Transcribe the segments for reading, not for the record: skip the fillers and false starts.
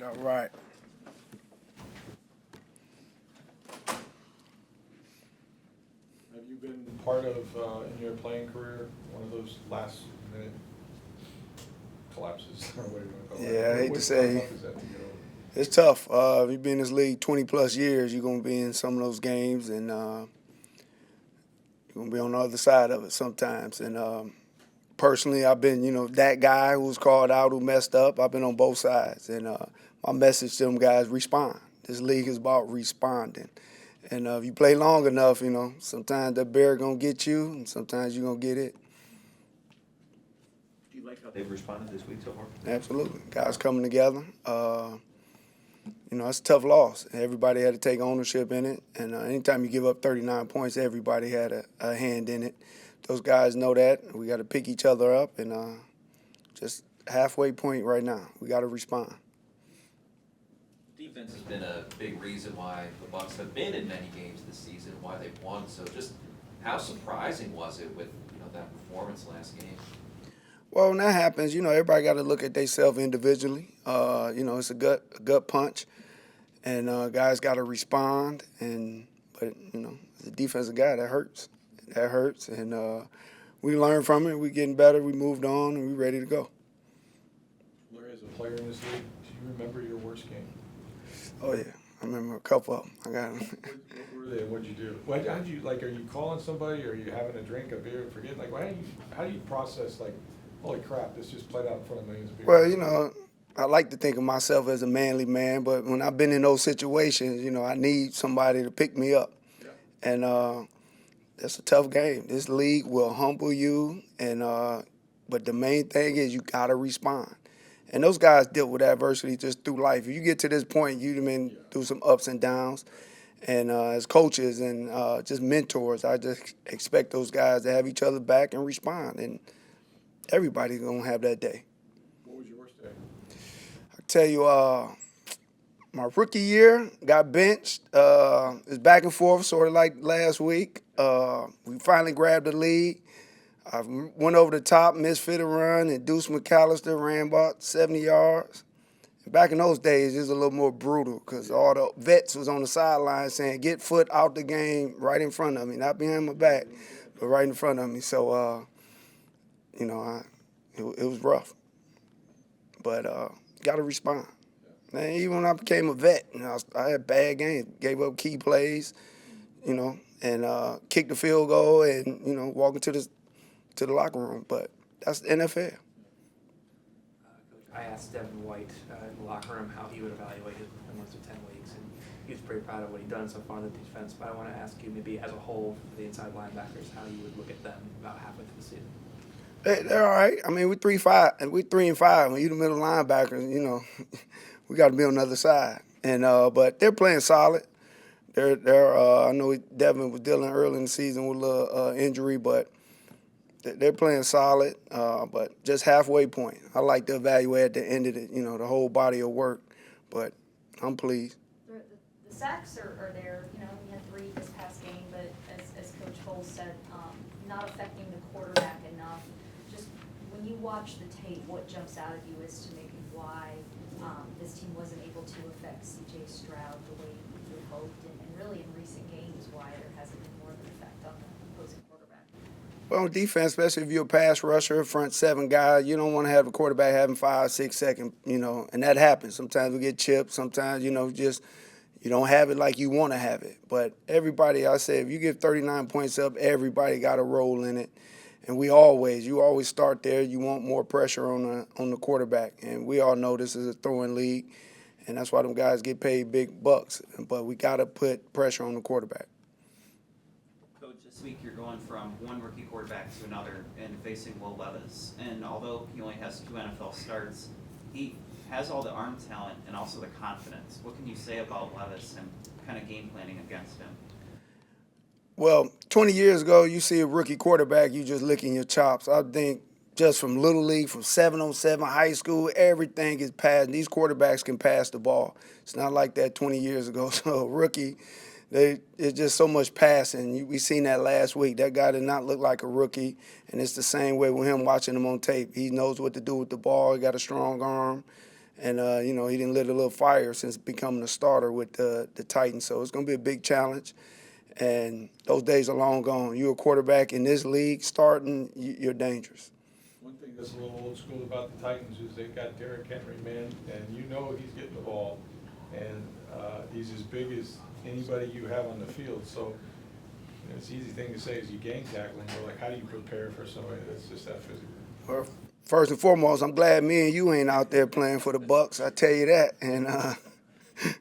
all right. Have you been part of, in your playing career, one of those last-minute collapses, or whatever you want to call it? Yeah, I hate to say. How tough is that to get over? It's tough. If you've been in this league 20-plus years, you're going to be in some of those games, and you're going to be on the other side of it sometimes. And personally, I've been, that guy who was called out, who messed up. I've been on both sides. And my message to them guys, respond. This league is about responding. And if you play long enough, sometimes the bear going to get you, and sometimes you're going to get it. Do you like how they've responded this week so far? Absolutely. Guys coming together. It's a tough loss. Everybody had to take ownership in it. And anytime you give up 39 points, everybody had a hand in it. Those guys know that. We got to pick each other up. And just halfway point right now. We got to respond. Defense has been a big reason why the Bucs have been in many games this season, why they've won. So just how surprising was it with that performance last game? Well, when that happens, everybody got to look at themselves individually. It's a gut punch, and guys got to respond. But as a defensive guy, that hurts. That hurts, and we learned from it. We getting better. We moved on, and we ready to go. Larry, as a player in this league, do you remember your worst game? Oh yeah, I remember a couple of them. I got them. What were they? What'd you do? How'd you are you calling somebody? Or are you having a drink, a beer, forget? How do you process holy crap, this just played out in front of millions of people? Well, I like to think of myself as a manly man, but when I've been in those situations, I need somebody to pick me up. Yeah. And that's a tough game. This league will humble you, but the main thing is you got to respond. And those guys deal with adversity just through life. If you get to this point, you've been through some ups and downs. And as coaches and just mentors, I just expect those guys to have each other back and respond. And everybody's going to have that day. What was your worst day? I tell you, my rookie year got benched. It's back and forth, sort of like last week. We finally grabbed the lead. I went over the top, misfit a run, and Deuce McAllister ran about 70 yards. And back in those days, it was a little more brutal because all the vets was on the sideline saying, get Foot out the game right in front of me, not behind my back, but right in front of me. So, it was rough. But got to respond. And even when I became a vet, I had bad games, gave up key plays, and kicked the field goal and, walking to the locker room. But that's the NFL. Coach, I asked Devin White in the locker room how he would evaluate his performance through 10 weeks, and he was pretty proud of what he'd done so far in the defense. But I want to ask you maybe as a whole for the inside linebackers, how you would look at them about halfway through the season. They're all right. I mean, we're 3-5, and we're 3-5. When you're the middle linebackers, we got to be on the other side. And but they're playing solid. They're I know Devin was dealing early in the season with a little injury, but they're playing solid. But just halfway point. I like to evaluate at the end of it, the whole body of work. But I'm pleased. The sacks are there. We had 3 this past game, but as Coach Cole said, not affecting the quarterback enough. Just when you watch the tape, what jumps out at you as to maybe why this team wasn't able to affect C.J. Stroud the way you had hoped, and really in recent games, why there hasn't been more of an effect on the opposing quarterback? Well, on defense, especially if you're a pass rusher, front 7 guy, you don't want to have a quarterback having 5-6 seconds, and that happens. Sometimes we get chipped. Sometimes, just you don't have it like you want to have it. But everybody, I say, if you get 39 points up, everybody got a role in it. And you always start there. You want more pressure on the quarterback. And we all know this is a throwing league, and that's why them guys get paid big bucks. But we got to put pressure on the quarterback. Coach, this week you're going from one rookie quarterback to another and facing Will Levis. And although he only has 2 NFL starts, he has all the arm talent and also the confidence. What can you say about Levis and kind of game planning against him? Well, 20 years ago, you see a rookie quarterback, you just licking your chops. I think just from Little League, from 7-on-7, high school, everything is passing. These quarterbacks can pass the ball. It's not like that 20 years ago. So rookie, it's just so much passing. We seen that last week. That guy did not look like a rookie, and it's the same way with him watching him on tape. He knows what to do with the ball. He got a strong arm. And, he didn't lit a little fire since becoming a starter with the Titans. So it's going to be a big challenge. And those days are long gone. You're a quarterback in this league starting, you're dangerous. One thing that's a little old school about the Titans is they've got Derrick Henry, man, and he's getting the ball, and he's as big as anybody you have on the field. So it's an easy thing to say is you gang tackling, but like how do you prepare for somebody that's just that physical? Well, first and foremost, I'm glad me and you ain't out there playing for the Bucs. I tell you that, and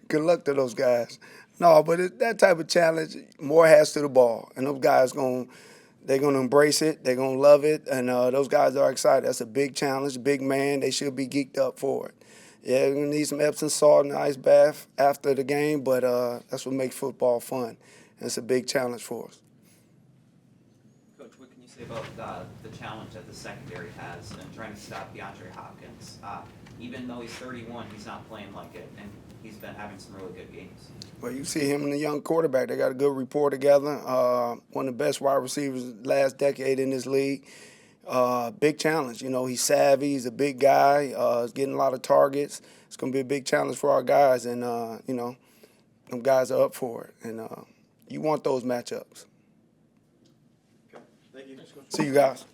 good luck to those guys. No, but that type of challenge, more hands to the ball, and those guys they're gonna embrace it. They're gonna love it, and those guys are excited. That's a big challenge, big man. They should be geeked up for it. Yeah, we're gonna need some Epsom salt and ice bath after the game, but that's what makes football fun. And it's a big challenge for us. Coach, what can you say about the challenge that the secondary has in trying to stop DeAndre Hopkins? Even though he's 31, he's not playing like it, and he's been having some really good games. Well, you see him and the young quarterback. They got a good rapport together. One of the best wide receivers last decade in this league. Big challenge. He's savvy. He's a big guy. He's getting a lot of targets. It's going to be a big challenge for our guys, and, them guys are up for it. And you want those matchups. Okay. Thank you. See you guys.